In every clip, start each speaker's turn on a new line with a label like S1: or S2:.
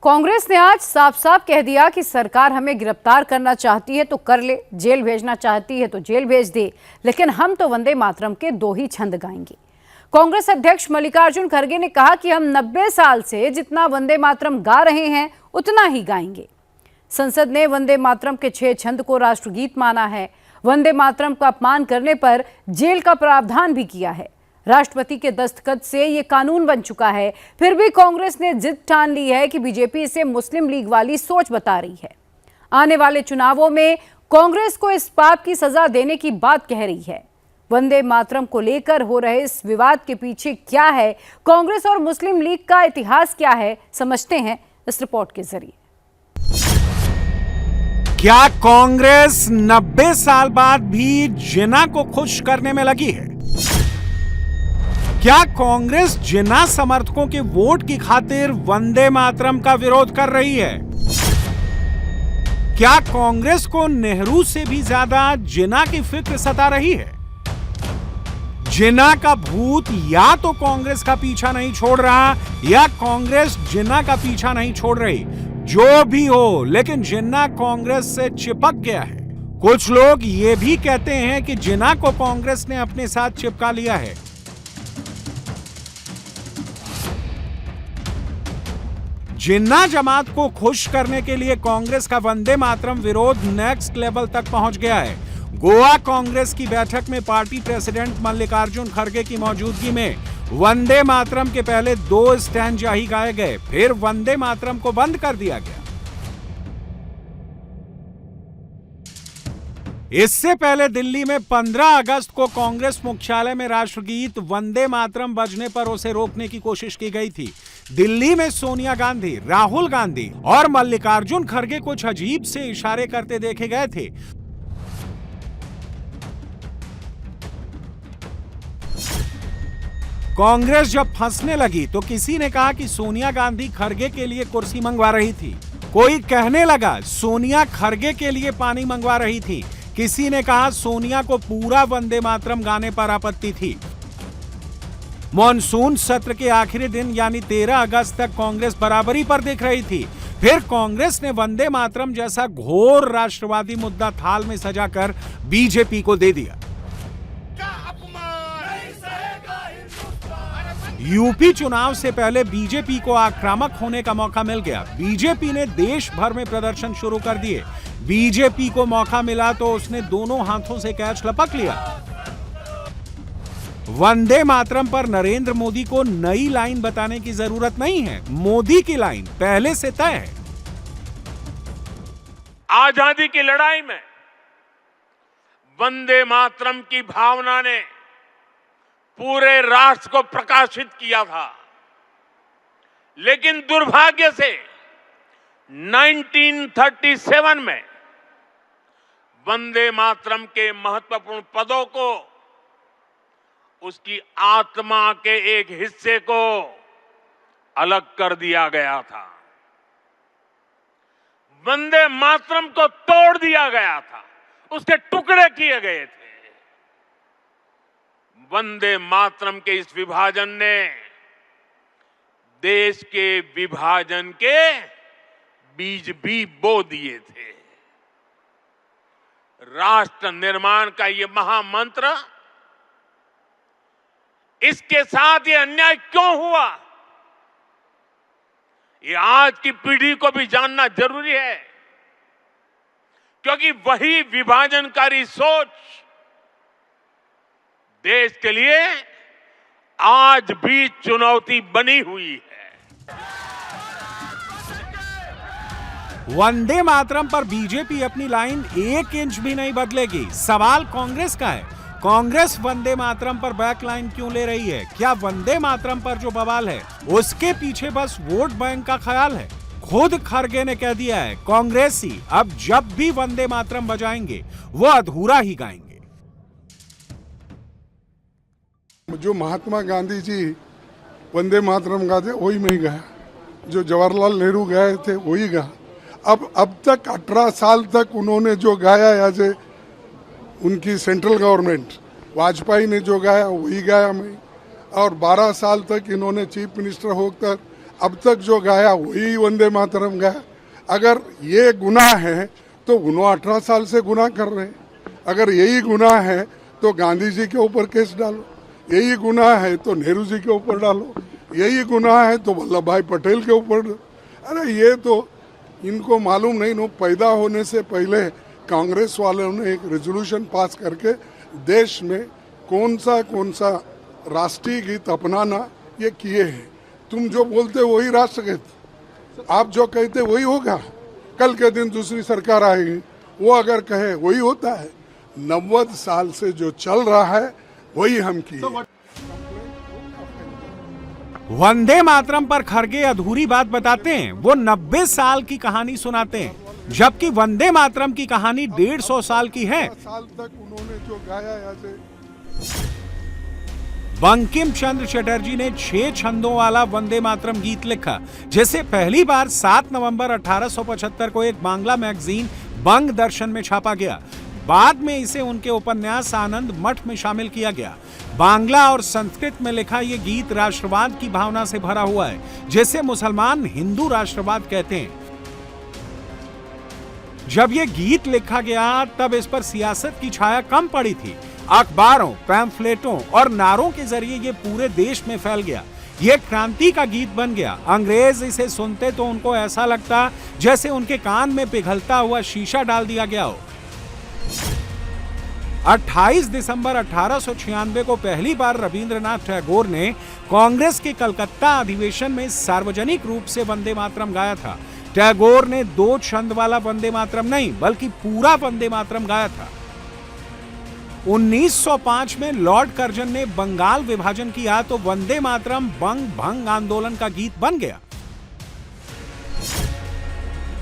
S1: कांग्रेस ने आज साफ साफ कह दिया कि सरकार हमें गिरफ्तार करना चाहती है तो कर ले, जेल भेजना चाहती है तो जेल भेज दे, लेकिन हम तो वंदे मातरम के 2 ही छंद गाएंगे। कांग्रेस अध्यक्ष मल्लिकार्जुन खड़गे ने कहा कि हम 90 साल से जितना वंदे मातरम गा रहे हैं उतना ही गाएंगे। संसद ने वंदे मातरम के 6 छंद को राष्ट्रगीत माना है। वंदे मातरम का अपमान करने पर जेल का प्रावधान भी किया है। राष्ट्रपति के दस्तखत से ये कानून बन चुका है। फिर भी कांग्रेस ने जिद ठान ली है कि बीजेपी इसे मुस्लिम लीग वाली सोच बता रही है। आने वाले चुनावों में कांग्रेस को इस पाप की सजा देने की बात कह रही है। वंदे मातरम को लेकर हो रहे इस विवाद के पीछे क्या है, कांग्रेस और मुस्लिम लीग का इतिहास क्या है, समझते हैं इस रिपोर्ट के जरिए।
S2: क्या कांग्रेस 90 साल बाद भी जिन्ना को खुश करने में लगी है? क्या कांग्रेस जिन्ना समर्थकों के वोट की खातिर वंदे मातरम का विरोध कर रही है? क्या कांग्रेस को नेहरू से भी ज्यादा जिन्ना की फिक्र सता रही है? जिन्ना का भूत या तो कांग्रेस का पीछा नहीं छोड़ रहा या कांग्रेस जिन्ना का पीछा नहीं छोड़ रही। जो भी हो, लेकिन जिन्ना कांग्रेस से चिपक गया है। कुछ लोग ये भी कहते हैं कि जिन्ना को कांग्रेस ने अपने साथ चिपका लिया है। जिन्ना जमात को खुश करने के लिए कांग्रेस का वंदे मातरम विरोध नेक्स्ट लेवल तक पहुंच गया है। गोवा कांग्रेस की बैठक में पार्टी प्रेसिडेंट मल्लिकार्जुन खड़गे की मौजूदगी में वंदे मातरम के पहले 2 स्टैंजा ही गाए गए, फिर वंदे मातरम को बंद कर दिया गया। इससे पहले दिल्ली में 15 अगस्त को कांग्रेस मुख्यालय में राष्ट्रगीत वंदे मातरम बजने पर उसे रोकने की कोशिश की गई थी। दिल्ली में सोनिया गांधी, राहुल गांधी और मल्लिकार्जुन खड़गे कुछ अजीब से इशारे करते देखे गए थे। कांग्रेस जब फंसने लगी तो किसी ने कहा कि सोनिया गांधी खड़गे के लिए कुर्सी मंगवा रही थी। कोई कहने लगा सोनिया खड़गे के लिए पानी मंगवा रही थी। किसी ने कहा सोनिया को पूरा वंदे मातरम गाने पर आपत्ति थी। मॉनसून सत्र के आखिरी दिन यानी 13 अगस्त तक कांग्रेस बराबरी पर दिख रही थी। फिर कांग्रेस ने वंदे मातरम जैसा घोर राष्ट्रवादी मुद्दा थाल में सजाकर बीजेपी को दे दिया। यूपी चुनाव से पहले बीजेपी को आक्रामक होने का मौका मिल गया। बीजेपी ने देश भर में प्रदर्शन शुरू कर दिए। बीजेपी को मौका मिला तो उसने दोनों हाथों से कैच लपक लिया। वंदे मातरम पर नरेंद्र मोदी को नई लाइन बताने की जरूरत नहीं है। मोदी की लाइन पहले से तय है।
S3: आजादी की लड़ाई में वंदे मातरम की भावना ने पूरे राष्ट्र को प्रकाशित किया था, लेकिन दुर्भाग्य से 1937 में वंदे मातरम के महत्वपूर्ण पदों को, उसकी आत्मा के एक हिस्से को अलग कर दिया गया था। वंदे मातरम को तोड़ दिया गया था, उसके टुकड़े किए गए थे। वंदे मातरम के इस विभाजन ने देश के विभाजन के बीज भी बो दिए थे। राष्ट्र निर्माण का ये महामंत्र, इसके साथ ये अन्याय क्यों हुआ, ये आज की पीढ़ी को भी जानना जरूरी है, क्योंकि वही विभाजनकारी सोच देश के लिए आज भी चुनौती बनी हुई है।
S2: वंदे मातरम पर बीजेपी अपनी लाइन 1 इंच भी नहीं बदलेगी। सवाल कांग्रेस का है। कांग्रेस वंदे मातरम पर बैक लाइन क्यों ले रही है? क्या वंदे मातरम पर जो बवाल है उसके पीछे बस वोट बैंक का ख्याल है? खुद खड़गे ने कह दिया है कांग्रेसी अब जब भी वंदे मातरम बजाएंगे वो अधूरा ही गाएंगे।
S4: जो महात्मा गांधी जी वंदे मातरम गाते वही मैं गाया, जो जवाहरलाल नेहरू गाए थे वही गा। अब तक 18 साल तक उन्होंने जो गाया एज ए उनकी सेंट्रल गवर्नमेंट, वाजपेयी ने जो गाया वही गाया मैं, और 12 साल तक इन्होंने चीफ मिनिस्टर होकर अब तक जो गाया वही वंदे मातरम गाया। अगर ये गुनाह है तो उन्होंने 18 साल से गुनाह कर रहे हैं। अगर यही गुनाह है तो गांधी जी के ऊपर केस डालो, यही गुनाह है तो नेहरू जी के ऊपर डालो, यही गुनाह है तो वल्लभ भाई पटेल के ऊपर। अरे ये तो इनको मालूम नहीं, नो पैदा होने से पहले कांग्रेस वालों ने एक रेजोल्यूशन पास करके देश में कौन सा राष्ट्रीय गीत अपनाना ये किए हैं। तुम जो बोलते वही राष्ट्रगीत, आप जो कहते वही होगा। कल के दिन दूसरी सरकार आएगी, वो अगर कहे वही होता है। 90 साल से जो चल रहा है वही हम किए।
S2: वंदे मातरम पर खड़गे अधूरी बात बताते हैं, वो 90 साल की कहानी सुनाते हैं, जबकि वंदे मातरम की कहानी 150 साल की है।
S4: साल तक उन्होंने जो गाया ऐसे।
S2: बंकिम चंद्र चटर्जी ने 6 छंदों वाला वंदे मातरम गीत लिखा, जिसे पहली बार 7 नवंबर 1875 को एक बांग्ला मैगजीन बंग दर्शन में छापा गया। बाद में इसे उनके उपन्यास आनंद मठ में शामिल किया गया। बांग्ला और संस्कृत में लिखा यह गीत राष्ट्रवाद की भावना से भरा हुआ है, जिसे मुसलमान हिंदू राष्ट्रवाद कहते हैं। जब यह गीत लिखा गया तब इस पर सियासत की छाया कम पड़ी थी। अखबारों, पैम्फलेटों और नारों के जरिए यह पूरे देश में फैल गया। यह क्रांति का गीत बन गया। अंग्रेज इसे सुनते तो उनको ऐसा लगता जैसे उनके कान में पिघलता हुआ शीशा डाल दिया गया हो। 28 दिसंबर 1896 को पहली बार रविंद्रनाथ टैगोर ने कांग्रेस के कलकत्ता अधिवेशन में सार्वजनिक रूप से वंदे मातरम गाया था। टैगोर ने 2 छंद वाला वंदे मातरम नहीं, बल्कि पूरा वंदे मातरम गाया था। 1905 में लॉर्ड कर्जन ने बंगाल विभाजन किया तो वंदे मातरम बंग भंग आंदोलन का गीत बन गया।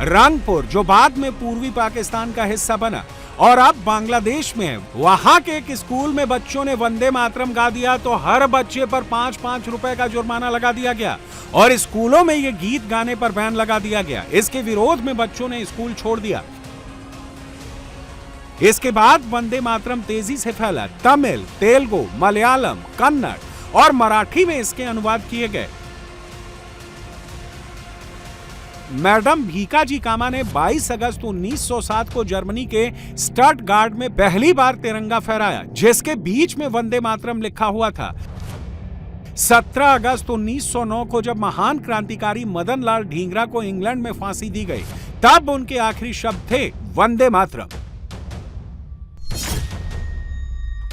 S2: रंगपुर, जो बाद में पूर्वी पाकिस्तान का हिस्सा बना और अब बांग्लादेश में है, वहां के एक स्कूल में बच्चों ने वंदे मातरम गा दिया तो हर बच्चे पर 5-5 रुपए का जुर्माना लगा दिया गया और स्कूलों में यह गीत गाने पर बैन लगा दिया गया। इसके विरोध में बच्चों ने स्कूल छोड़ दिया। इसके बाद वंदे मातरम तेजी से फैला। तमिल, तेलुगु, मलयालम, कन्नड़ और मराठी में इसके अनुवाद किए गए। मैडम भीकाजी कामा ने 22 अगस्त 1907 को जर्मनी के स्टटगार्ट में पहली बार तिरंगा फहराया, जिसके बीच में वंदे मातरम लिखा हुआ था। 17 अगस्त 1909 को जब महान क्रांतिकारी मदन लाल ढींगरा को इंग्लैंड में फांसी दी गई, तब उनके आखिरी शब्द थे वंदे मातरम।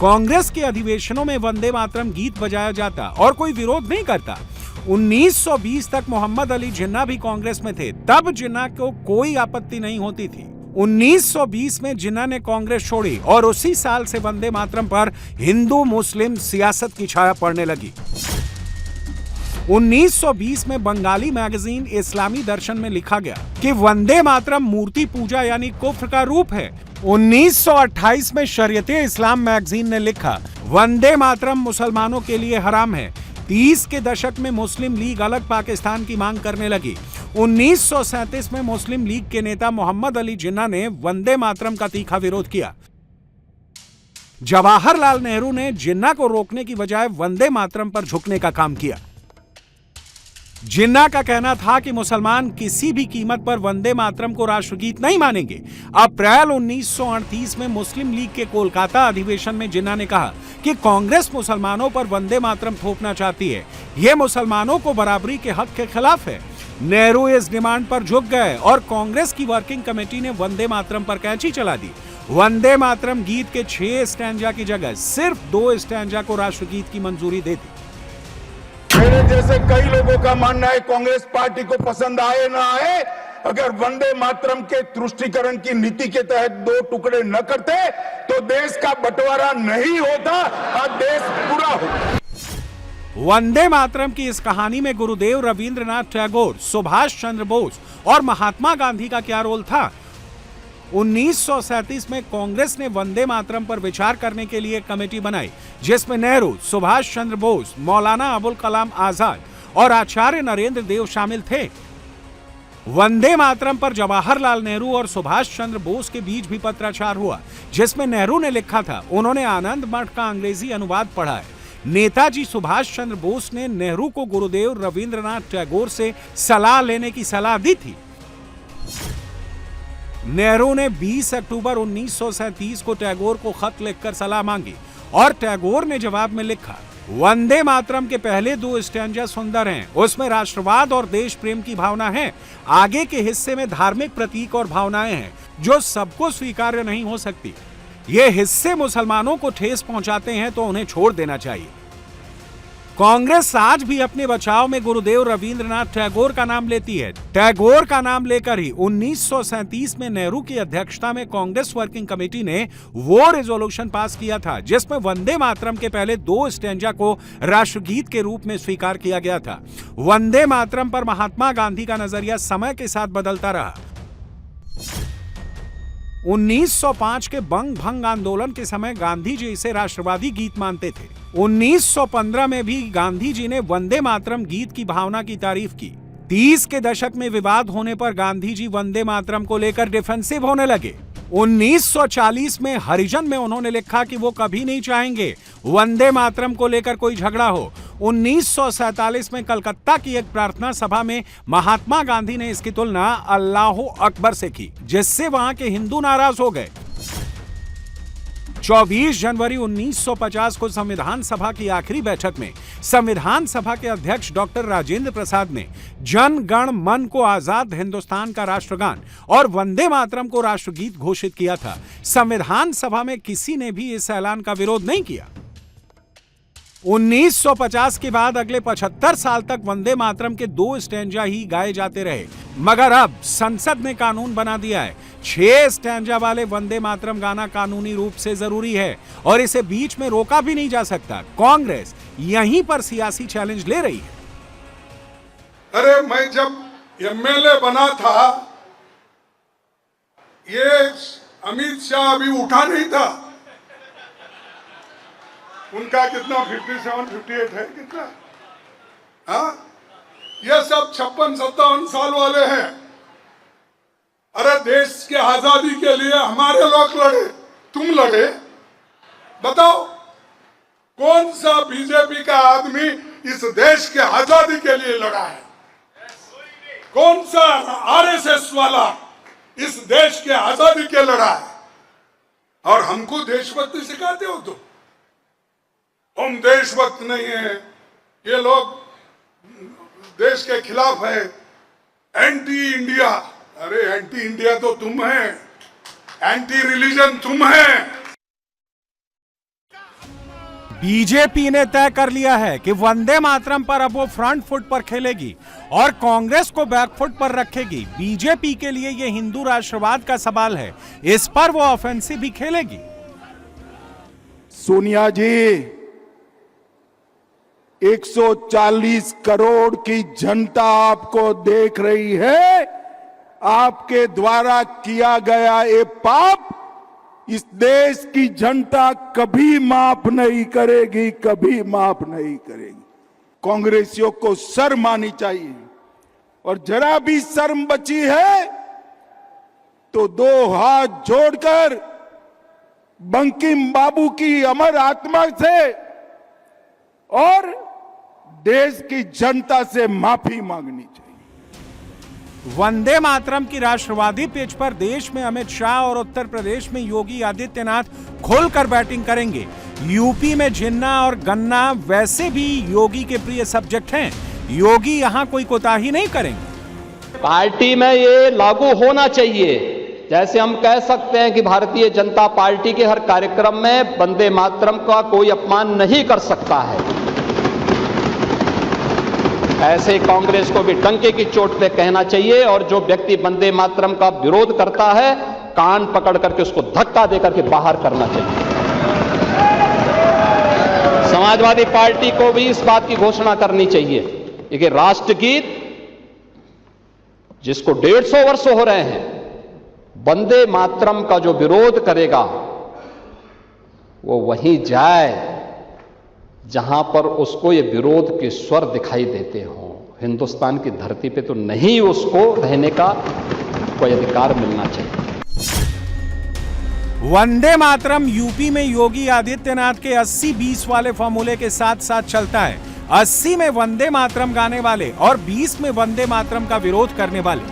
S2: कांग्रेस के अधिवेशनों में वंदे मातरम गीत बजाया जाता और कोई विरोध नहीं करता। 1920 तक मोहम्मद अली जिन्ना भी कांग्रेस में थे, तब जिन्ना को कोई आपत्ति नहीं होती थी। 1920 में जिन्ना ने कांग्रेस छोड़ी और उसी साल से वंदे मातरम पर हिंदू मुस्लिम सियासत की छाया पड़ने लगी। 1920 में बंगाली मैगजीन इस्लामी दर्शन में लिखा गया कि वंदे मातरम मूर्ति पूजा यानी कुफ्र का रूप है। 1928 में शरीयते इस्लाम मैगजीन ने लिखा वंदे मातरम मुसलमानों के लिए हराम है। 30 के दशक में मुस्लिम लीग अलग पाकिस्तान की मांग करने लगी। 1937 में मुस्लिम लीग के नेता मोहम्मद अली जिन्ना ने वंदे मातरम का तीखा विरोध किया। जवाहरलाल नेहरू ने जिन्ना को रोकने की बजाय वंदे मातरम पर झुकने का काम किया। जिन्ना का कहना था कि मुसलमान किसी भी कीमत पर वंदे मातरम को राष्ट्रगीत नहीं मानेंगे। अप्रैल 1938 में मुस्लिम लीग के कोलकाता अधिवेशन में जिन्ना ने कहा कि कांग्रेस मुसलमानों पर वंदे मातरम थोपना चाहती है, यह मुसलमानों को बराबरी के हक के खिलाफ है। नेहरू इस डिमांड पर झुक गए और कांग्रेस की वर्किंग कमेटी ने वंदे मातरम पर कैंची चला दी। वंदे मातरम गीत के 6 स्टैंजा की जगह सिर्फ 2 स्टैंजा को राष्ट्रगीत की मंजूरी दे दी।
S5: मेरे जैसे कई लोगों का मानना है कांग्रेस पार्टी को पसंद आए ना आए, अगर वंदे मातरम के तुष्टीकरण की नीति के तहत 2 टुकड़े न करते तो देश का बंटवारा नहीं होता और देश पूरा होता।
S2: वंदे मातरम की इस कहानी में गुरुदेव रविंद्रनाथ टैगोर, सुभाष चंद्र बोस और महात्मा गांधी का क्या रोल था? 1937 में कांग्रेस ने वंदे मातरम पर विचार करने के लिए कमेटी बनाई, जिसमें नेहरू, सुभाष चंद्र बोस, मौलाना अबुल कलाम आजाद और आचार्य नरेंद्र देव शामिल थे। वंदे मातरम पर जवाहरलाल नेहरू और सुभाष चंद्र बोस के बीच भी पत्राचार हुआ, जिसमें नेहरू ने लिखा था, उन्होंने आनंद मठ का अंग्रेजी अनुवाद पढ़ा है। नेताजी सुभाष चंद्र बोस ने नेहरू को गुरुदेव रविंद्रनाथ टैगोर से सलाह लेने की सलाह दी थी। नेहरू ने 20 अक्टूबर 1937 को टैगोर को खत लिखकर सलाह मांगी और टैगोर ने जवाब में लिखा, वंदे मातरम के पहले 2 स्टैंजा सुंदर हैं, उसमें राष्ट्रवाद और देश प्रेम की भावना है। आगे के हिस्से में धार्मिक प्रतीक और भावनाएं हैं जो सबको स्वीकार्य नहीं हो सकती। ये हिस्से मुसलमानों को ठेस पहुंचाते हैं तो उन्हें छोड़ देना चाहिए। कांग्रेस आज भी अपने बचाव में गुरुदेव रविंद्रनाथ टैगोर का नाम लेती है। टैगोर का नाम लेकर ही 1937 में नेहरू की अध्यक्षता में कांग्रेस वर्किंग कमेटी ने वो रेजोल्यूशन पास किया था जिसमें वंदे मातरम के पहले 2 स्टैंजा को राष्ट्रगीत के रूप में स्वीकार किया गया था। वंदे मातरम पर महात्मा गांधी का नजरिया समय के साथ बदलता रहा। 1905 के बंग भंग आंदोलन के समय गांधी जी इसे राष्ट्रवादी गीत मानते थे। 1915 में भी गांधी जी ने वंदे मातरम गीत की भावना की तारीफ की। 30 के दशक में विवाद होने पर गांधी जी वंदे मातरम को लेकर डिफेंसिव होने लगे। 1940 में हरिजन में उन्होंने लिखा कि वो कभी नहीं चाहेंगे वंदे मातरम को लेकर कोई झगड़ा हो। 1947 में कलकत्ता की एक प्रार्थना सभा में महात्मा गांधी ने इसकी तुलना अल्लाह अकबर से की, जिससे वहां के हिंदू नाराज हो गए। 24 जनवरी 1950 को संविधान सभा की आखिरी बैठक में संविधान सभा के अध्यक्ष डॉक्टर राजेंद्र प्रसाद ने जन गण मन को आजाद हिंदुस्तान का राष्ट्रगान और वंदे मातरम को राष्ट्रगीत घोषित किया था। संविधान सभा में किसी ने भी इस ऐलान का विरोध नहीं किया। 1950 के बाद अगले 75 साल तक वंदे मातरम के 2 स्टैंजा ही गाए जाते रहे, मगर अब संसद ने कानून बना दिया है 6 स्टैंजा वाले वंदे मातरम गाना कानूनी रूप से जरूरी है और इसे बीच में रोका भी नहीं जा सकता। कांग्रेस यहीं पर सियासी चैलेंज ले रही है।
S4: अरे मैं जब एमएलए बना था, ये अमित शाह अभी उठा नहीं था। उनका कितना 57, 58 है कितना? हाँ, ये सब 56-57 साल वाले हैं। अरे देश के आजादी के लिए हमारे लोग लड़े, तुम लड़े। बताओ कौन सा बीजेपी का आदमी इस देश के आजादी के लिए लड़ा है? कौन सा आरएसएस वाला इस देश के आजादी के लड़ा है? और हमको देशभक्ति सिखाते हो तुम? हम देशभक्त नहीं है, ये लोग देश के खिलाफ है, एंटी इंडिया। अरे एंटी इंडिया तो तुम है, एंटी रिलीजन तुम है।
S2: बीजेपी ने तय कर लिया है कि वंदे मातरम पर अब वो फ्रंट फुट पर खेलेगी और कांग्रेस को बैक फुट पर रखेगी। बीजेपी के लिए ये हिंदू राष्ट्रवाद का सवाल है, इस पर वो ऑफेंसिव भी खेलेगी।
S5: सोनिया जी, 140 करोड़ की जनता आपको देख रही है। आपके द्वारा किया गया ये पाप इस देश की जनता कभी माफ नहीं करेगी, कभी माफ नहीं करेगी। कांग्रेसियों को शर्म आनी चाहिए, और जरा भी शर्म बची है तो 2 हाथ जोड़कर बंकिम बाबू की अमर आत्मा से और देश की जनता से माफी मांगनी चाहिए।
S2: वंदे मातरम की राष्ट्रवादी पिच पर देश में अमित शाह और उत्तर प्रदेश में योगी आदित्यनाथ खुलकर बैटिंग करेंगे। यूपी में जिन्ना और गन्ना वैसे भी योगी के प्रिय सब्जेक्ट हैं। योगी यहां कोई कोताही नहीं करेंगे।
S6: पार्टी में ये लागू होना चाहिए। जैसे हम कह सकते हैं कि भारतीय जनता पार्टी के हर कार्यक्रम में वंदे मातरम का कोई अपमान नहीं कर सकता है, ऐसे कांग्रेस को भी डंके की चोट पे कहना चाहिए, और जो व्यक्ति वंदे मातरम का विरोध करता है कान पकड़ करके उसको धक्का देकर के बाहर करना चाहिए। समाजवादी पार्टी को भी इस बात की घोषणा करनी चाहिए कि राष्ट्रगीत जिसको 150 वर्ष हो रहे हैं, वंदे मातरम का जो विरोध करेगा वो वहीं जाए जहां पर उसको ये विरोध के स्वर दिखाई देते हों। हिंदुस्तान की धरती पे तो नहीं उसको रहने का कोई अधिकार मिलना चाहिए।
S2: वंदे मातरम यूपी में योगी आदित्यनाथ के 80-20 वाले फॉर्मूले के साथ साथ चलता है। 80 में वंदे मातरम गाने वाले और 20 में वंदे मातरम का विरोध करने वाले।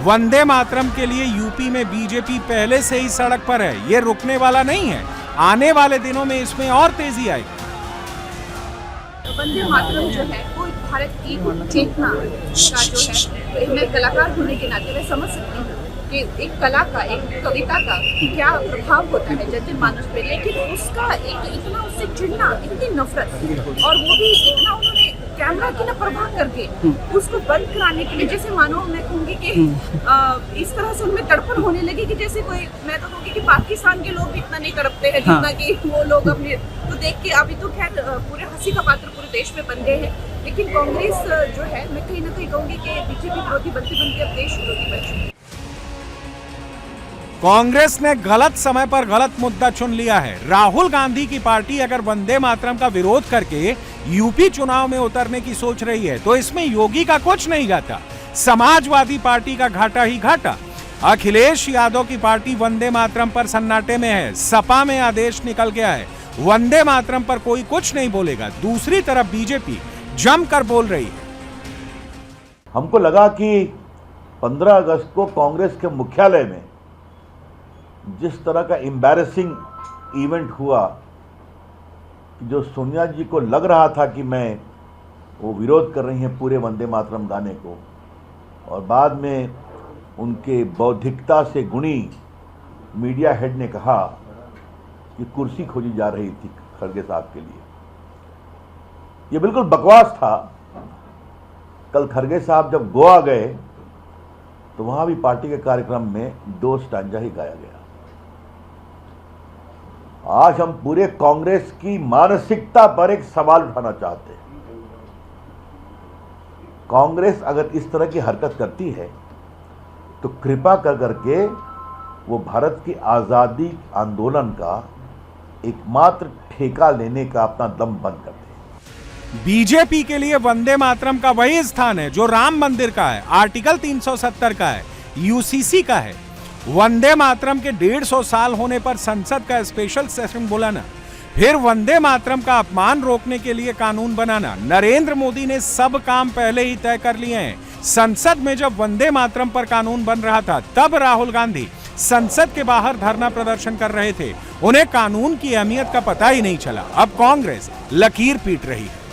S2: वंदे मातरम के लिए यूपी में बीजेपी पहले से ही सड़क पर है, ये रुकने वाला नहीं है। आने वाले दिनों में इसमें और तेजी आएगी।
S7: वंदे मातरम जो है वो भारत की चेतना का जो है, मैं कलाकार होने के नाते मैं समझ सकती हूँ कि एक कला का, एक कविता का क्या प्रभाव होता है जनमानस पे, लेकिन उसका एक इतना उससे चिढ़ना, इतनी नफरत, और वो भी इतना उन्होंने कैमरा की ना प्रभाव करके उसको बंद कराने के लिए, जैसे मानो मैं कहूँगी कि इस तरह से उनमें तड़पन होने लगी कि जैसे कोई, मैं तो कहूँगी कि पाकिस्तान के लोग भी इतना नहीं तड़पते हैं जितना कि वो लोग अपने, तो देख के अभी तो खैर पूरे हंसी का पात्र पूरे देश में बन गए हैं। लेकिन कांग्रेस जो है, मैं कहीं ना कहीं कहूँगी कि बीजेपी विरोधी बनते बनते अब देश विरोधी बन चुकी है।
S2: कांग्रेस ने गलत समय पर गलत मुद्दा चुन लिया है। राहुल गांधी की पार्टी अगर वंदे मातरम का विरोध करके यूपी चुनाव में उतरने की सोच रही है तो इसमें योगी का कुछ नहीं जाता, समाजवादी पार्टी का घाटा ही घाटा। अखिलेश यादव की पार्टी वंदे मातरम पर सन्नाटे में है। सपा में आदेश निकल गया है, वंदे मातरम पर कोई कुछ नहीं बोलेगा। दूसरी तरफ बीजेपी जमकर बोल रही है।
S8: हमको लगा कि 15 अगस्त को कांग्रेस के मुख्यालय में जिस तरह का एम्बैरेसिंग इवेंट हुआ, जो सोनिया जी को लग रहा था कि वो विरोध कर रही हैं पूरे वंदे मातरम गाने को, और बाद में उनके बौद्धिकता से गुणी मीडिया हेड ने कहा कि कुर्सी खोजी जा रही थी खड़गे साहब के लिए। ये बिल्कुल बकवास था। कल खड़गे साहब जब गोवा गए तो वहां भी पार्टी के कार्यक्रम में 2 स्टांजा ही गाया गया। आज हम पूरे कांग्रेस की मानसिकता पर एक सवाल उठाना चाहते हैं। कांग्रेस अगर इस तरह की हरकत करती है तो कृपा कर करके वो भारत की आजादी आंदोलन का एकमात्र ठेका लेने का अपना दम बंद कर दे।
S2: बीजेपी के लिए वंदे मातरम का वही स्थान है जो राम मंदिर का है, आर्टिकल 370 का है, यूसीसी का है। वंदे मातरम के 150 साल होने पर संसद का स्पेशल सेशन बुलाना, फिर वंदे मातरम का अपमान रोकने के लिए कानून बनाना। नरेंद्र मोदी ने सब काम पहले ही तय कर लिए हैं। संसद में जब वंदे मातरम पर कानून बन रहा था तब राहुल गांधी संसद के बाहर धरना प्रदर्शन कर रहे थे। उन्हें कानून की अहमियत का पता ही नहीं चला। अब कांग्रेस लकीर पीट रही है।